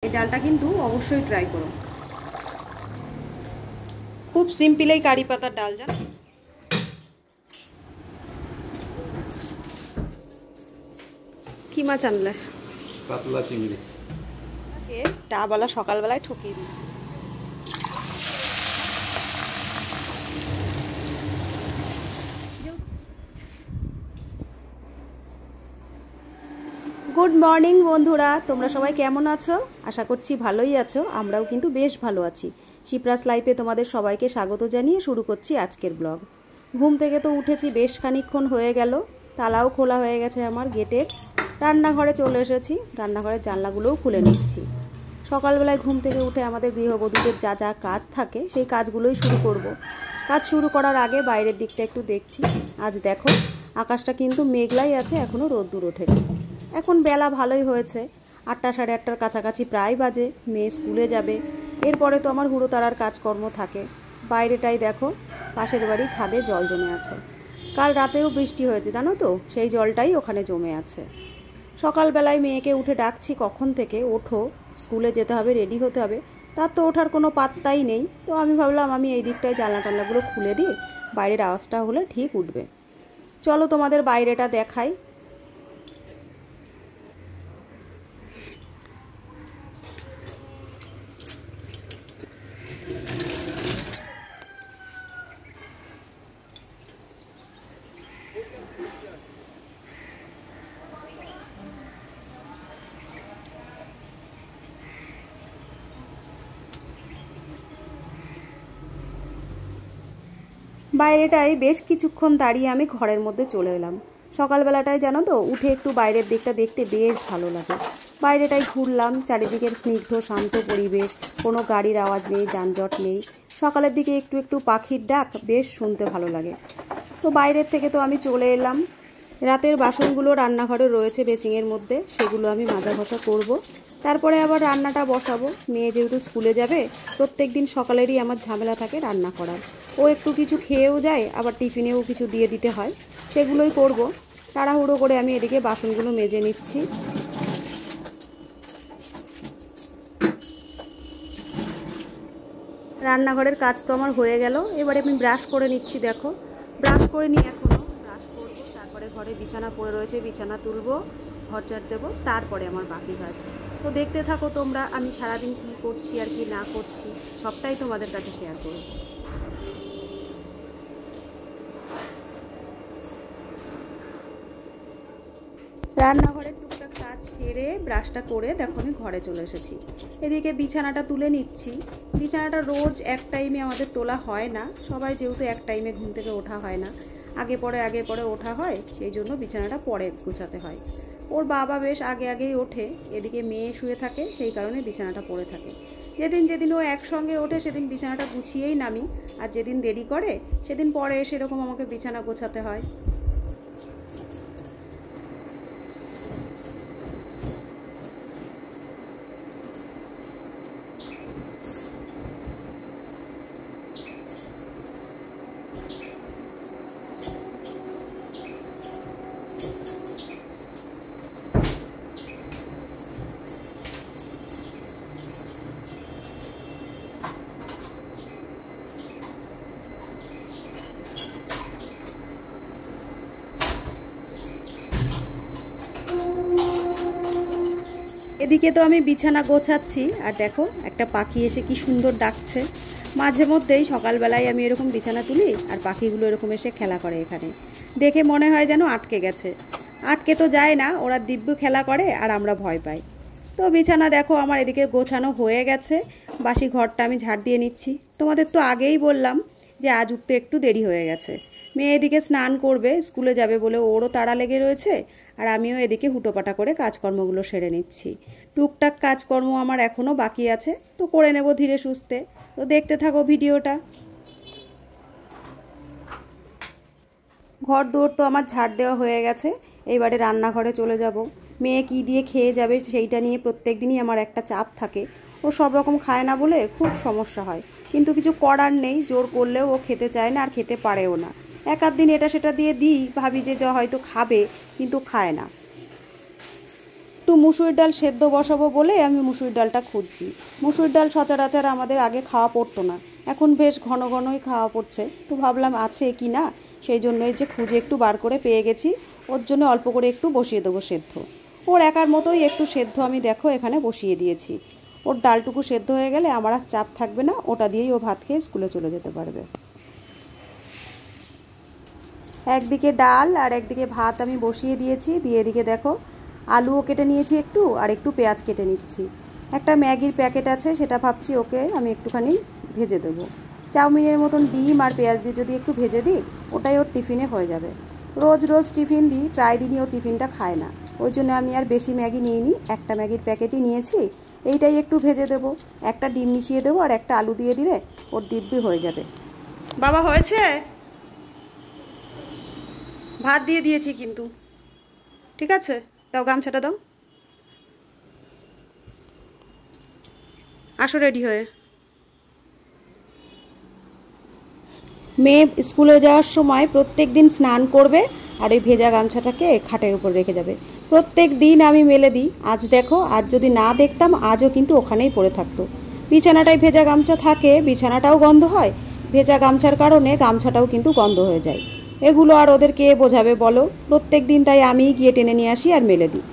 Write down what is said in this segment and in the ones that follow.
এই ডালটা কিন্তু অবশ্যই ট্রাই করো। খুব সিম্পল এই কারি পাতার ডাল, জানো। কি মাছ আনলে? পাতলা চিংড়ি। ডাবওয়ালা সকালবেলায় ঠকিয়ে দিই। গুড মর্নিং বন্ধুরা, তোমরা সবাই কেমন আছো? আশা করছি ভালোই আছো। আমরাও কিন্তু বেশ ভালো আছি। শিপ্রাস লাইফে তোমাদের সবাইকে স্বাগত জানিয়ে শুরু করছি আজকের ব্লগ। ঘুম থেকে তো উঠেছি, বেশ খানিকক্ষণ হয়ে গেল। তালাও খোলা হয়ে গেছে আমার গেটের। রান্নাঘরে চলে এসেছি, রান্নাঘরের জানলাগুলোও খুলে নিচ্ছি। সকালবেলায় ঘুম থেকে উঠে আমাদের গৃহবধূদের যা যা কাজ থাকে সেই কাজগুলোই শুরু করব। কাজ শুরু করার আগে বাইরের দিকটা একটু দেখছি। আজ দেখো আকাশটা কিন্তু মেঘলাই আছে, এখনও রোদ্দুর ওঠেনি। এখন বেলা ভালোই হয়েছে, 8টা সাড়ে 8টার কাছাকাছি প্রায় বাজে। মেয়ে স্কুলে যাবে, এরপরে তো আমার হুড়োতাড়ার কাজকর্ম থাকে। বাইরেটাই দেখো, পাশের বাড়ি ছাদে জল জমে আছে। কাল রাতেও বৃষ্টি হয়েছে জানো তো, সেই জলটাই ওখানে জমে আছে। সকালবেলায় মেয়েকে উঠে ডাকছি কখন থেকে, ওঠো স্কুলে যেতে হবে, রেডি হতে হবে। তার তো ওঠার কোনো পাত্তাই নেই। তো আমি ভাবলাম আমি এই দিকটায় জানলা টানলাগুলো খুলে দিই, বাইরের আওয়াজটা হলে ঠিক উঠবে। চলো তোমাদের বাইরেটা দেখাই। বাইরেটায় বেশ কিছুক্ষণ দাঁড়িয়ে আমি ঘরের মধ্যে চলে এলাম। সকালবেলাটায় জানো তো, উঠে একটু বাইরের দিকটা দেখতে বেশ ভালো লাগে। বাইরেটায় ঘুরলাম, চারিদিকের স্নিগ্ধ শান্ত পরিবেশ, কোনো গাড়ির আওয়াজ নেই, যানজট নেই। সকালের দিকে একটু একটু পাখির ডাক বেশ শুনতে ভালো লাগে। তো বাইরের থেকে তো আমি চলে এলাম। রাতের বাসনগুলো রান্নাঘরে রয়েছে বেসিংয়ের মধ্যে, সেগুলো আমি মাজা ঘষা করব। তারপরে আবার রান্নাটা বসাবো। মেয়ে যেহেতু স্কুলে যাবে, প্রত্যেক দিন সকালেরই আমার ঝামেলা থাকে রান্না করার। ও একটু কিছু খেয়েও যায়, আবার টিফিনেও কিছু দিয়ে দিতে হয়, সেগুলোই করব। তাড়াহুড়ো করে আমি এদিকে বাসনগুলো মেজে নিচ্ছি। রান্নাঘরের কাজ তো আমার হয়ে গেল। এবারে আমি ব্রাশ করে নিচ্ছি। দেখো ব্রাশ করে নিই, এখনও ব্রাশ করবো। তারপরে ঘরে বিছানা পড়ে রয়েছে, বিছানা তুলবো, ঘর ঝাড় দেবো, তারপরে আমার বাকি কাজ। তো দেখতে থাকো তোমরা, আমি সারাদিন কী করছি আর কি না করছি সবটাই তোমাদের কাছে শেয়ার করব। রান্নাঘরের টুকটাক কাজ সেরে ব্রাশটা করে দেখো আমি ঘরে চলে এসেছি। এদিকে বিছানাটা তুলে নিচ্ছি। বিছানাটা রোজ এক টাইমে আমাদের তোলা হয় না, সবাই যেহেতু এক টাইমে ঘুম থেকে ওঠা হয় না, আগে পরে ওঠা হয়, সেই জন্য বিছানাটা পরে গোছাতে হয়। ওর বাবা বেশ আগে আগেই ওঠে, এদিকে মেয়ে শুয়ে থাকে, সেই কারণে বিছানাটা পড়ে থাকে। যেদিন যেদিন ও একসঙ্গে ওঠে সেদিন বিছানাটা গুছিয়েই নামি, আর যেদিন দেরি করে সেদিন পরে এসে এরকম আমাকে বিছানা গোছাতে হয়। এদিকে তো আমি বিছানা গোছাচ্ছি, আর দেখো একটা পাখি এসে কি সুন্দর ডাকছে। মাঝে মধ্যেই সকালবেলায় আমি এরকম বিছানা তুলি, আর পাখিগুলো এরকম এসে খেলা করে এখানে। দেখে মনে হয় যেন আটকে গেছে। আটকে তো যায় না, ওরা দিব্য খেলা করে আর আমরা ভয় পাই। তো বিছানা দেখো আমার এদিকে গোছানো হয়ে গেছে। বাসি ঘরটা আমি ঝাড় দিয়ে নিচ্ছি। তোমাদের তো আগেই বললাম যে আজ উঠতে একটু দেরি হয়ে গেছে। মেয়ে এদিকে স্নান করবে, স্কুলে যাবে বলে ওরও তাড়া লেগে রয়েছে, আর আমিও এদিকে হুটোপাটা করে কাজকর্মগুলো সেরে নিচ্ছি। টুকটাক কাজকর্ম আমার এখনও বাকি আছে, তো করে নেব ধীরে সুস্থে। তো দেখতে থাকো ভিডিওটা। ঘর দৌড় তো আমার ঝাড় দেওয়া হয়ে গেছে, এইবারে রান্নাঘরে চলে যাব। মেয়ে কী দিয়ে খেয়ে যাবে সেইটা নিয়ে প্রত্যেক দিনই আমার একটা চাপ থাকে। ও সব রকম খায় না বলে খুব সমস্যা হয়, কিন্তু কিছু করার নেই, জোর করলেও ও খেতে চায় না আর খেতে পারেও না। এক আধ দিন এটা সেটা দিয়ে দিই, ভাবি যে যা হয়তো খাবে, কিন্তু খায় না। একটু মুসুর ডাল সেদ্ধ বসাবো বলে আমি মুসুর ডালটা খুঁজছি। মুসুর ডাল সচরাচর আমাদের আগে খাওয়া পড়তো না, এখন বেশ ঘন ঘনই খাওয়া পড়ছে। তো ভাবলাম আছে কি না, সেই জন্যই যে খুঁজে একটু বার করে পেয়ে গেছি। ওর জন্য অল্প করে একটু বসিয়ে দেবো সেদ্ধ। ওর একার মতোই একটু সেদ্ধ আমি দেখো এখানে বসিয়ে দিয়েছি। ওর ডালটুকু সেদ্ধ হয়ে গেলে আমার আর চাপ থাকবে না, ওটা দিয়েই ও ভাত খেয়ে স্কুলে চলে যেতে পারবে। একদিকে ডাল আর একদিকে ভাত আমি বসিয়ে দিয়েছি, দিয়ে এদিকে দেখো আলুও কেটে নিয়েছি একটু, আর একটু পেঁয়াজ কেটে নিচ্ছি। একটা ম্যাগির প্যাকেট আছে, সেটা ভাবছি ওকে আমি একটুখানি ভেজে দেবো। চাউমিনের মতন ডিম আর পেঁয়াজ দিয়ে যদি একটু ভেজে দিই, ওটাই ওর টিফিনে হয়ে যাবে। রোজ রোজ টিফিন দিই, প্রায় দিনই ও টিফিনটা খায় না, ওই জন্য আমি আর বেশি ম্যাগি নিইনি, একটা ম্যাগির প্যাকেটই নিয়েছি। এইটাই একটু ভেজে দেবো, একটা ডিম মিশিয়ে দেবো আর একটা আলু দিয়ে দিলে ওর দিব্যি হয়ে যাবে। বাবা হয়েছে? ভাত দিয়ে দিয়েছি কিন্তু, ঠিক আছে, দাও গামছাটা দাও, আসো রেডি হয়ে। মেয়ে স্কুলে যাওয়ার সময় প্রত্যেক দিন স্নান করবে আর ওই ভেজা গামছাটাকে খাটের উপর রেখে যাবে। প্রত্যেক দিন আমি মেলে দিই, আজ দেখো, আজ যদি না দেখতাম আজও কিন্তু ওখানেই পড়ে থাকতো। বিছানাটায় ভেজা গামছা থাকে, বিছানাটাও গন্ধ হয়, ভেজা গামছার কারণে গামছাটাও কিন্তু গন্ধ হয়ে যায়। এগুলো আর ওদের কে বোঝাবে বলো? প্রত্যেক দিন তাই আমিই গিয়ে টেনে নিয়ে আসি আর মেলে দিই।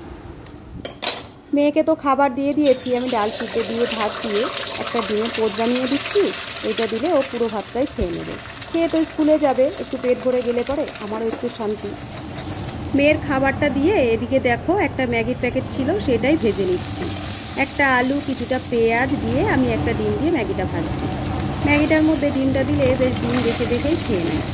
মেয়েকে তো খাবার দিয়ে দিয়েছি, আমি ডাল সিদ্ধ দিয়ে ভাত দিয়ে একটা ডিমের পোচ বানিয়ে দিচ্ছি। এটা দিলে ও পুরো ভাতটাই খেয়ে নেবে। খেয়ে তো স্কুলে যাবে, একটু পেট ভরে গেলে পরে আমারও একটু শান্তি। মেয়ের খাবারটা দিয়ে এদিকে দেখো একটা ম্যাগির প্যাকেট ছিল, সেটাই ভেজে নিচ্ছি। একটা আলু কিছুটা পেঁয়াজ দিয়ে আমি একটা ডিম দিয়ে ম্যাগিটা ভাজছি। ম্যাগিটার মধ্যে ডিমটা দিলে বেশ ডিম দেখে দেখেই খেয়ে নেয়।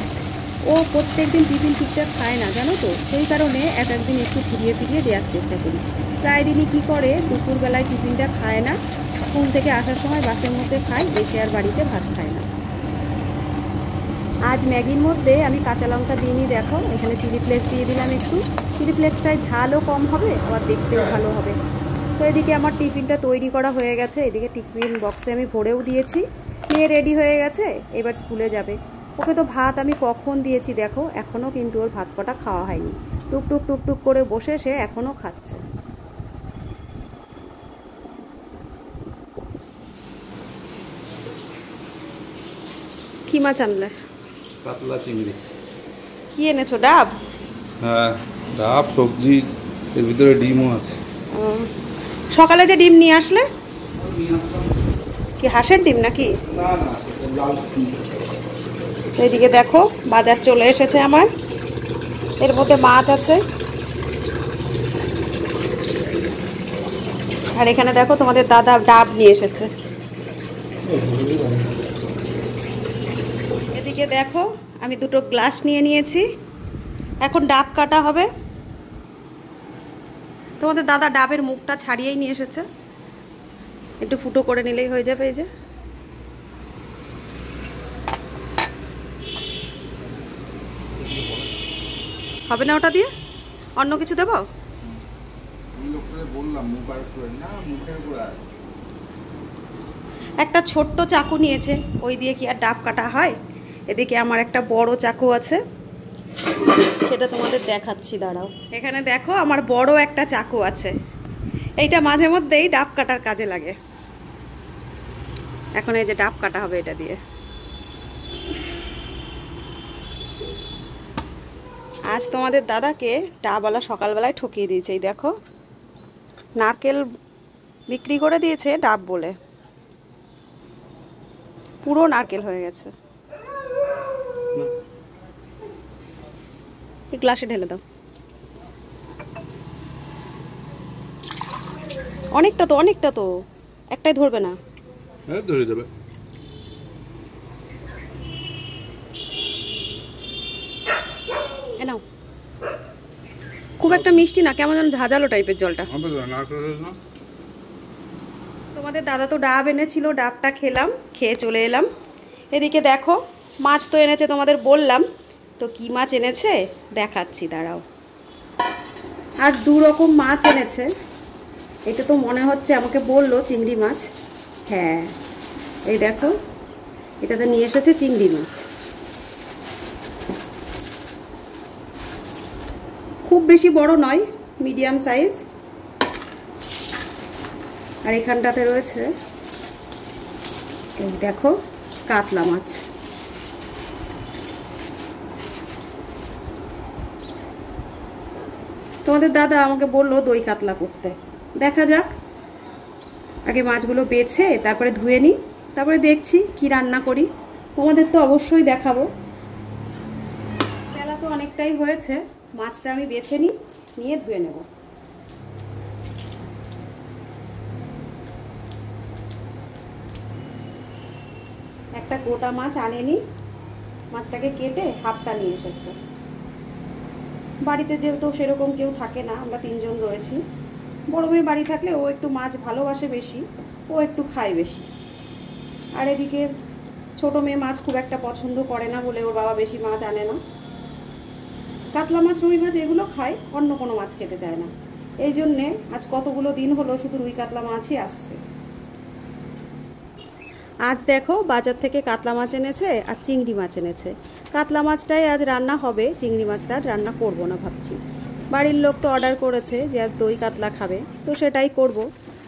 ও প্রত্যেক দিন টিফিন ঠিকঠাক খায় না জানো তো, সেই কারণে এক একদিন একটু ফিরিয়ে ফিরিয়ে দেওয়ার চেষ্টা করি। প্রায় দিনই কী করে, দুপুরবেলায় টিফিনটা খায় না, স্কুল থেকে আসার সময় বাসের মধ্যে খায়, এসে আর বাড়িতে ভাত খায় না। আজ ম্যাগির মধ্যে আমি কাঁচা লঙ্কা দিইনি, দেখো এখানে চিলি ফ্লেক্স দিয়ে দিলাম একটু। চিলি ফ্লেক্সটায় ঝালও কম হবে, আবার দেখতেও ভালো হবে। তো এদিকে আমার টিফিনটা তৈরি করা হয়ে গেছে, এদিকে টিফিন বক্সে আমি ভরেও দিয়েছি। মেয়ে রেডি হয়ে গেছে, এবার স্কুলে যাবে। ওকে তো ভাত আমি কখন দিয়েছি দেখো, এখনও কিন্তু ওর ভাত কটা খাওয়া হয়নি। টুকটুক টুকটুক করে বসে সে এখনও খাচ্ছে। কি মাছ আনলে? পাতলা চিংড়ি। কি এনেছো? ডাব? হ্যাঁ, ডাব, সবজি, এর ভিতরে ডিমও আছে। সকালে যে ডিম নিয়ে আসলে কি হাঁসের ডিম নাকি? এইদিকে দেখো বাজার চলে এসেছে আমার, এর মধ্যে মাছ আছে। আর এখানে দেখো তোমাদের দাদা ডাব নিয়ে এসেছে। এদিকে দেখো আমি দুটো গ্লাস নিয়ে নিয়েছি, এখন ডাব কাটা হবে। তোমাদের দাদা ডাবের মুখটা ছাড়িয়েই নিয়ে এসেছে, একটু ফুটো করে নিলেই হয়ে যাবে। এই যে হবে না ওটা দিয়ে, অন্য কিছু দেবো? একটা ছোট্ট চাকু নিয়েছে, ওই দিয়ে কি আর ডাব কাটা হয়? এদিকে আমার একটা বড় চাকু আছে, সেটা তোমাদের দেখাচ্ছি, দাঁড়াও। এখানে দেখো আমার বড় একটা চাকু আছে, এইটা মাঝে মধ্যেই ডাব কাটার কাজে লাগে। এখন এই যে ডাব কাটা হবে এটা দিয়ে। আজ তোমাদের দাদাকে ডাবওয়ালা সকালবেলায় ঠকিয়ে দিয়েছে। এই দেখো নারকেল বিক্রি করে দিয়েছে ডাব বলে, পুরো নারকেল হয়ে গেছে। গ্লাসে ঢেলে দাও। অনেকটা তো, অনেকটা তো, একটাই ধরবে না? হ্যাঁ, ধরে যাবে। নাও, খুব একটা মিষ্টি না, কেমন যেন ঝাঁঝালো টাইপের জলটা। তোমাদের দাদা তো ডাব এনেছিল, ডাবটা খেলাম, খেয়ে চলে এলাম। এদিকে দেখো মাছ তো এনেছে, তোমাদের বললাম তো কি মাছ এনেছে দেখাচ্ছি, দাঁড়াও। আজ দু রকম মাছ এনেছে। এটা তো মনে হচ্ছে, আমাকে বললো চিংড়ি মাছ। হ্যাঁ, এই দেখো এটাতে নিয়ে এসেছে চিংড়ি মাছ। খুব বেশি বড় নয়, মিডিয়াম সাইজ। আর এখানটাতে রয়েছে এই দেখো কাতলা মাছ। তোমাদের দাদা আমাকে বললো দই কাতলা করতে, দেখা যাক। আগে মাছগুলো বেছে তারপরে ধুয়ে নিই, তারপরে দেখছি কি রান্না করি, তোমাদের তো অবশ্যই দেখাবো। বেলা তো অনেকটাই হয়েছে, মাছটা আমি বেছে নিই, নিয়ে ধুয়ে নেব। একটা গোটা মাছ আনেনি, মাছটাকে কেটে হাফটা নিয়ে এসেছে। বাড়িতে যেহেতু সেরকম কেউ থাকে না, আমরা 3 জন রয়েছি। বড় মেয়ে বাড়ি থাকলে ও একটু মাছ ভালোবাসে বেশি, ও একটু খায় বেশি। আর এদিকে ছোট মেয়ে মাছ খুব একটা পছন্দ করে না বলে ওর বাবা বেশি মাছ আনে না। কাতলা মাছ, রুই মাছ এগুলো খায়, অন্য কোনো মাছ খেতে চায় না। এই জন্যে আজ কতগুলো দিন হলো শুধু রুই কাতলা মাছই আসছে। আজ দেখো বাজার থেকে কাতলা মাছ এনেছে আর চিংড়ি মাছ এনেছে। কাতলা মাছটাই আজ রান্না হবে, চিংড়ি মাছটা আর রান্না করব না ভাবছি। বাড়ির লোক তো অর্ডার করেছে যে আজ দই কাতলা খাবে, তো সেটাই করব।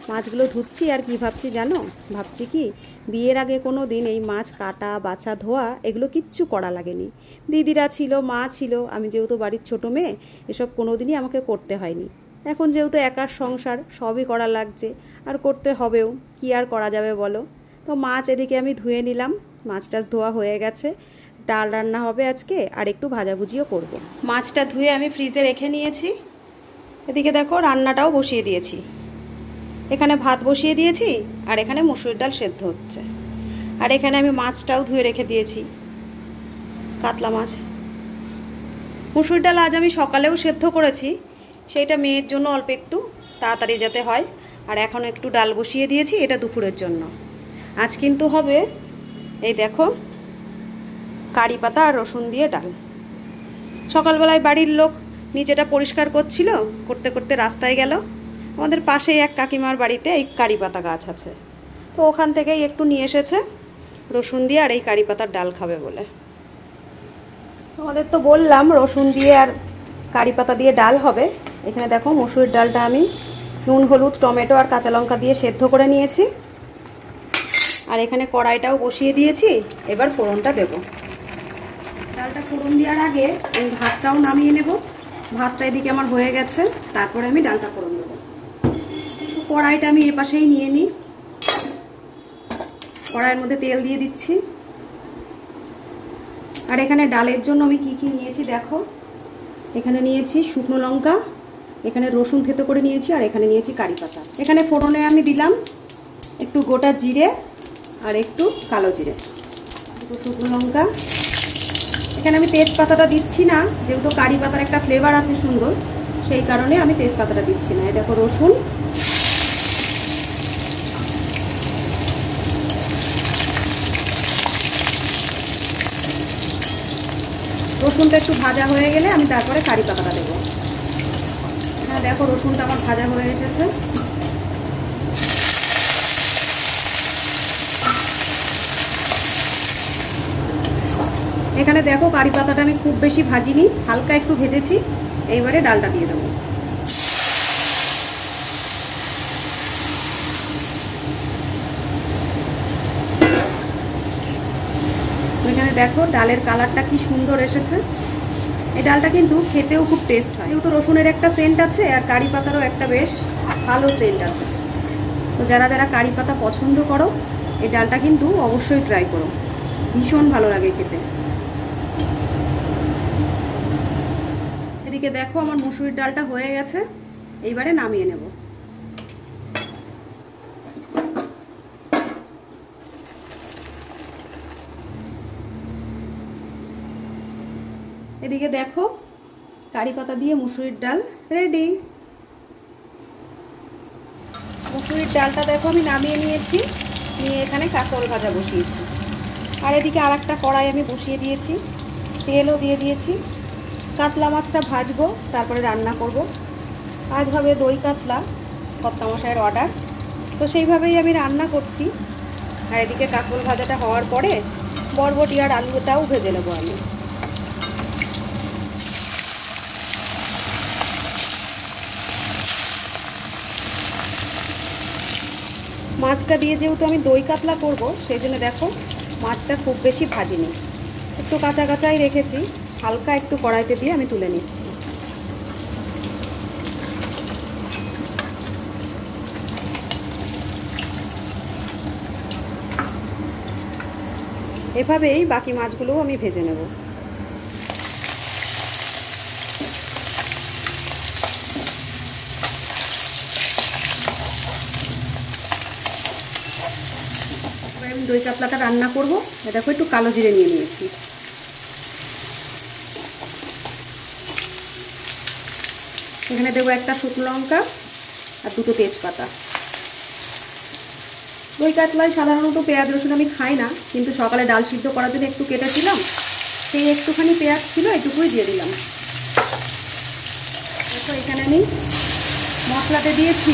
মাছগুলো ধুচ্ছি আর কি ভাবছি জানো, ভাবছি কি বিয়ের আগে কোনো দিন এই মাছ কাটা বাছা ধোয়া এগুলো কিচ্ছু করা লাগেনি। দিদিরা ছিল, মা ছিল, আমি যেহেতু বাড়ির ছোটো মেয়ে, এসব কোনো দিনই আমাকে করতে হয়নি। এখন যেহেতু একার সংসার, সবই করা লাগছে আর করতে হবেও, কি আর করা যাবে বলো। তো মাছ এদিকে আমি ধুয়ে নিলাম, মাছটা ধোয়া হয়ে গেছে। ডাল রান্না হবে আজকে আর একটু ভাজাভুজিও করব। মাছটা ধুয়ে আমি ফ্রিজে রেখে নিয়েছি। এদিকে দেখো রান্নাটাও বসিয়ে দিয়েছি, এখানে ভাত বসিয়ে দিয়েছি আর এখানে মসুর ডাল সেদ্ধ হচ্ছে। আর এখানে আমি মাছটাও ধুয়ে রেখে দিয়েছি, কাতলা মাছ। মসুর ডাল আজ আমি সকালেও সেদ্ধ করেছি, সেইটা মেয়ের জন্য অল্প একটু তাড়াতাড়ি যেতে হয়। আর এখন একটু ডাল বসিয়ে দিয়েছি, এটা দুপুরের জন্য। আজ কিন্তু হবে এই দেখো কারি পাতা আর রসুন দিয়ে ডাল। সকালবেলায় বাড়ির লোক নিচেটা পরিষ্কার করছিল, করতে করতে রাস্তায় গেল। আমাদের পাশেই এক কাকিমার বাড়িতে এই কারি পাতা গাছ আছে, তো ওখান থেকেই একটু নিয়ে এসেছে রসুন দিয়ে আর এই কারি পাতার ডাল খাবে বলে। আমাদের তো বললাম রসুন দিয়ে আর কারি পাতা দিয়ে ডাল হবে। এখানে দেখো মসুর ডালটা আমি নুন হলুদ টমেটো আর কাঁচা লঙ্কা দিয়ে সেদ্ধ করে নিয়েছি। আর এখানে কড়াইটাও বসিয়ে দিয়েছি, এবার ফোড়নটা দেব। ডালটা ফোড়ন দেওয়ার আগে আমি ভাতটাও নামিয়ে নেব। ভাতটা এদিকে আমার হয়ে গেছে, তারপরে আমি ডালটা ফোড়ন দেবো। কড়াইটা আমি এপাশেই নিয়ে নিই, কড়াইয়ের মধ্যে তেল দিয়ে দিচ্ছি। আর এখানে ডালের জন্য আমি কি কি নিয়েছি দেখো, এখানে নিয়েছি শুকনো লঙ্কা, এখানে রসুন থেতো করে নিয়েছি, আর এখানে নিয়েছি কারি পাতা। এখানে ফোড়নে আমি দিলাম একটু গোটা জিরে আর একটু কালো জিরে, একটু শুকনো লঙ্কা। এখানে আমি তেজপাতাটা দিচ্ছি না, যেহেতু কারি পাতার একটা ফ্লেভার আছে সুন্দর, সেই কারণে আমি তেজপাতাটা দিচ্ছি না। এই দেখো রসুন, রসুনটা একটু ভাজা হয়ে গেলে আমি তারপরে কারি পাতাটা দেবো। হ্যাঁ দেখো রসুনটা আমার ভাজা হয়ে এসেছে। এখানে দেখো কারি পাতাটা আমি খুব বেশি ভাজিনি, হালকা একটু ভেজেছি। এইবারে ডালটা দিয়ে দেবো। এখানে দেখো ডালের কালারটা কি সুন্দর এসেছে। এই ডালটা কিন্তু খেতেও খুব টেস্ট হয়, যেহেতু রসুনের একটা সেন্ট আছে আর কারি পাতারও একটা বেশ ভালো সেন্ট আছে। তো যারা যারা কারি পাতা পছন্দ করো এই ডালটা কিন্তু অবশ্যই ট্রাই করো, ভীষণ ভালো লাগে খেতে। এদিকে দেখো আমার মসুরির ডালটা হয়ে গেছে, এইবারে নামিয়ে নেব। এদিকে দেখো কারি পাতা দিয়ে মুসুরির ডাল রেডি। মুসুরির ডালটা দেখো আমি নামিয়ে নিয়েছি, নিয়ে এখানে কাঁচকল ভাজা বসিয়েছি। আর এদিকে আর একটা কড়াই আমি বসিয়ে দিয়েছি, তেলও দিয়ে দিয়েছি। কাতলা মাছটা ভাজবো, তারপরে রান্না করব। আজ হবে দই কাতলা, কর্তামশাইয়ের অর্ডার, তো সেইভাবেই আমি রান্না করছি। আর এদিকে কাঁচকল ভাজাটা হওয়ার পরে বরবটি আর আলুটাও ভেজে নেবো আমি। মাছটা দিয়ে যেহেতু আমি দই কাতলা করব, সেই জন্য দেখো মাছটা খুব বেশি ভাজিনি, একটু কাঁচা কাঁচাই রেখেছি। হালকা একটু কড়াইতে দিয়ে আমি তুলে নিচ্ছি। এভাবেই বাকি মাছগুলোও আমি ভেজে নেব। এবার আমি দই কাতলাটা রান্না করব। দেখো একটু কালো জিরে নিয়ে নিয়েছি, এখানে দেবো একটা শুকনো লঙ্কা আর দুটো তেজপাতা। দই কাতলায় সাধারণত পেঁয়াজ রসুন আমি খাই না, কিন্তু সকালে ডাল সিদ্ধ করার জন্য একটু কেটেছিলাম, সেই একটুখানি পেঁয়াজ ছিল, এটুকুই দিয়ে দিলাম। দেখো এখানে আমি মশলাতে দিয়েছি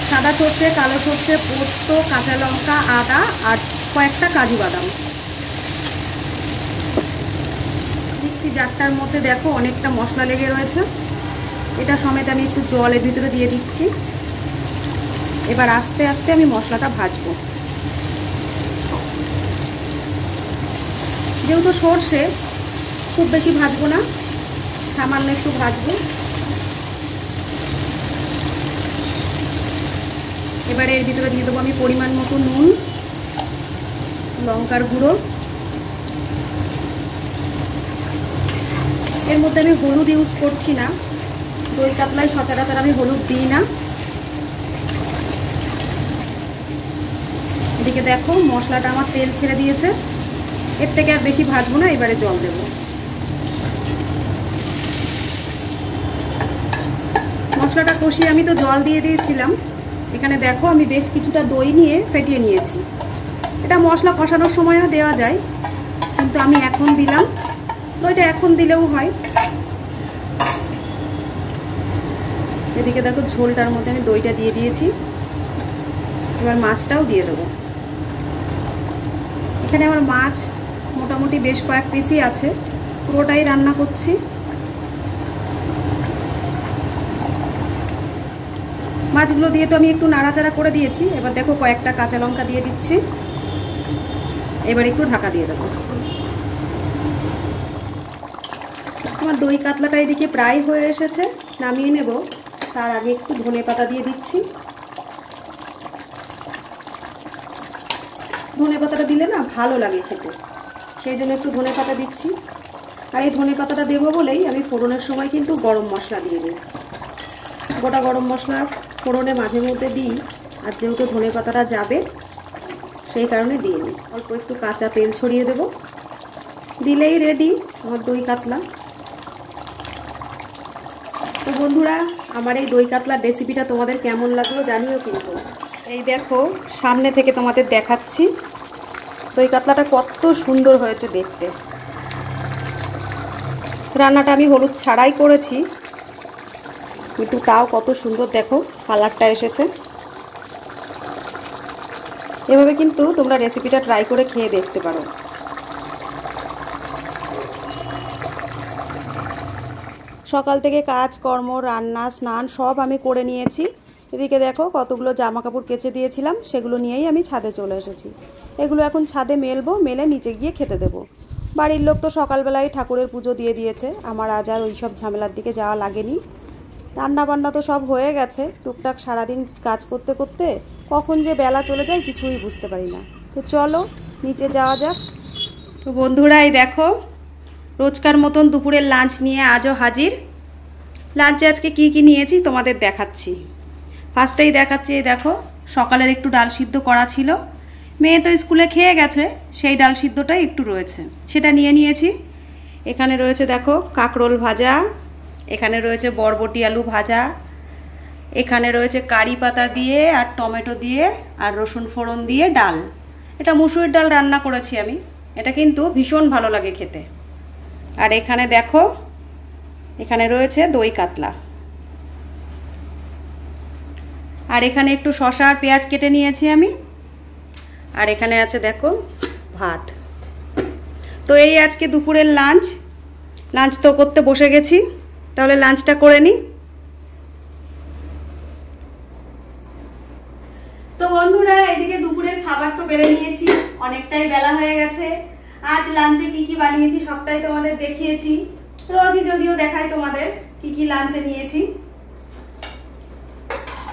সাদা সর্ষে, কালো সর্ষে, পোস্ত, কাঁচা লঙ্কা, আদা আর কয়েকটা কাজু বাদাম। মিক্সি জারটার মধ্যে দেখো অনেকটা মশলা লেগে রয়েছে, এটা সমেত আমি একটু জলের ভিতরে দিয়ে দিচ্ছি। এবার আস্তে আস্তে আমি মশলাটা ভাজবো। যেহেতু সর্ষে, খুব বেশি ভাজবো না, সামান্য একটু ভাজবো। এবারে এর ভিতরে দিয়ে দেবো আমি পরিমাণ মতো নুন, লঙ্কার গুঁড়ো, এর মধ্যে আমি হলুদ ইউজ করছি না, দই কাতলায় সচরাচর আমি হলুদ দিই না। এদিকে দেখো মশলাটা আমার তেল ছেড়ে দিয়েছে, এর থেকে আর বেশি ভাজবো না, এবারে জল দেব। মশলাটা কষিয়ে আমি তো জল দিয়ে দিয়েছিলাম, এখানে দেখো আমি বেশ কিছুটা দই নিয়ে ফেটিয়ে নিয়েছি। এটা মশলা কষানোর সময়ও দেওয়া যায়, কিন্তু আমি এখন দিলাম, দইটা এখন দিলেও হয়। এদিকে দেখো ঝোলটার মধ্যে আমি দইটা দিয়ে দিয়েছি, এবার মাছটাও দিয়ে দেবো। এখানে আমার মাছ মোটামুটি বেশ কয়েক পিসই আছে, পুরোটাই রান্না করছি। মাছগুলো দিয়ে তো আমি একটু নাড়াচাড়া করে দিয়েছি, এবার দেখো কয়েকটা কাঁচা লঙ্কা দিয়ে দিচ্ছি, এবার একটু ঢাকা দিয়ে দেবো। আমার দই কাতলাটা এদিকে প্রায় হয়ে এসেছে, নামিয়ে নেব। তার আগে একটু ধনেপাতা দিয়ে দিচ্ছি। ধনেপাতাটা দিলে না ভালো লাগে খেতে, সেই জন্য একটু ধনেপাতা দিচ্ছি। আর এই ধনেপাতাটা দেবো বলেই আমি ফোড়নের সময় কিন্তু গরম মশলা দিয়ে দিই। গোটা গরম মশলা ফোড়নে মাঝে মধ্যে দিই, আর যেহেতু ধনেপাতাটা যাবে সেই কারণে দিয়ে নিই। অল্প একটু কাঁচা তেল ছড়িয়ে দেব, দিলেই রেডি আমার দই কাতলা। তো বন্ধুরা, আমার এই দই কাতলার রেসিপিটা তোমাদের কেমন লাগলো জানিও কিন্তু। এই দেখো সামনে থেকে তোমাদের দেখাচ্ছি দই কাতলাটা কত সুন্দর হয়েছে দেখতে। রান্নাটা আমি হলুদ ছাড়াই করেছি, কিন্তু তাও কত সুন্দর দেখো কালারটা এসেছে। এভাবে কিন্তু তোমরা রেসিপিটা ট্রাই করে খেয়ে দেখতে পারো। সকাল থেকে কাজকর্ম, রান্না, স্নান সব আমি করে নিয়েছি। এদিকে দেখো কতগুলো জামা কাপড় কেচে দিয়েছিলাম, সেগুলো নিয়েই আমি ছাদে চলে এসেছি। এগুলো এখন ছাদে মেলবো, মেলে নিচে গিয়ে খেতে দেবো। বাড়ির লোক তো সকালবেলায় ঠাকুরের পুজো দিয়ে দিয়েছে, আমার আজ আর ওই সব ঝামেলার দিকে যাওয়া লাগেনি। রান্না বান্না তো সব হয়ে গেছে, টুকটাক সারাদিন কাজ করতে করতে কখন যে বেলা চলে যায় কিছুই বুঝতে পারি না। তো চলো নিচে যাওয়া যাক। তো বন্ধুরা, এই দেখো রোজকার মতন দুপুরের লাঞ্চ নিয়ে আজও হাজির। লাঞ্চে আজকে কি কি নিয়েছি তোমাদের দেখাচ্ছি। ফার্স্টেই দেখাচ্ছি, এই দেখো সকালের একটু ডাল সিদ্ধ করা ছিল, মেয়ে তো স্কুলে খেয়ে গেছে, সেই ডাল সিদ্ধটাই একটু রয়েছে, সেটা নিয়ে নিয়েছি। এখানে রয়েছে দেখো কাঁকরোল ভাজা, এখানে রয়েছে বরবটি আলু ভাজা, এখানে রয়েছে কারি পাতা দিয়ে আর টমেটো দিয়ে আর রসুন ফোড়ন দিয়ে ডাল। এটা মুসুরির ডাল রান্না করেছি আমি, এটা কিন্তু ভীষণ ভালো লাগে খেতে। আর এখানে দেখো এখানে রয়েছে দই কাতলা, আর এখানে একটু শসা আর পেঁয়াজ কেটে নিয়েছি আমি। আর এখানে আছে দেখো ভাত। তো এই আজকে দুপুরের লাঞ্চ তো করতে বসে গেছি, তাহলে লাঞ্চটা করে নিই। তো বন্ধুরা এদিকে দুপুরের খাবার তো বেড়ে নিয়েছি, অনেকটাই বেলা হয়ে গেছে। আজ লাঞ্চে কি কি বানিয়েছি সবটাই তোমাদের দেখিয়েছি, রোজই যদিও দেখাই তোমাদের কি কি লাঞ্চে নিয়েছি।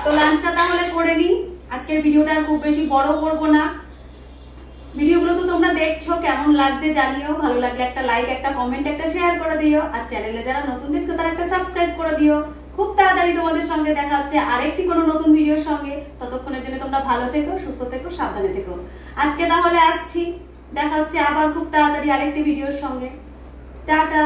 তো লাঞ্চটা তাহলে করে নিই, আজকের ভিডিওটা খুব বেশি বড় করব না। ভিডিওগুলো তো তোমরা দেখছো, কেমন লাগছে জানিও, ভালো লাগলে একটা লাইক, একটা কমেন্ট, একটা শেয়ার করে দিও। আর চ্যানেলে যারা নতুন দেখছো তারা একটা সাবস্ক্রাইব করে দিও। খুব তাড়াতাড়ি তোমাদের সঙ্গে দেখা হচ্ছে আরেকটি কোনো নতুন ভিডিওর সঙ্গে। ততক্ষণের জন্য তোমরা ভালো থেকো, সুস্থ থেকো, সাবধানে থেকো। আজকে তাহলে আসছি, দেখা হচ্ছে আবার খুব তাড়াতাড়ি আরেকটি ভিডিওর সঙ্গে। টাটা।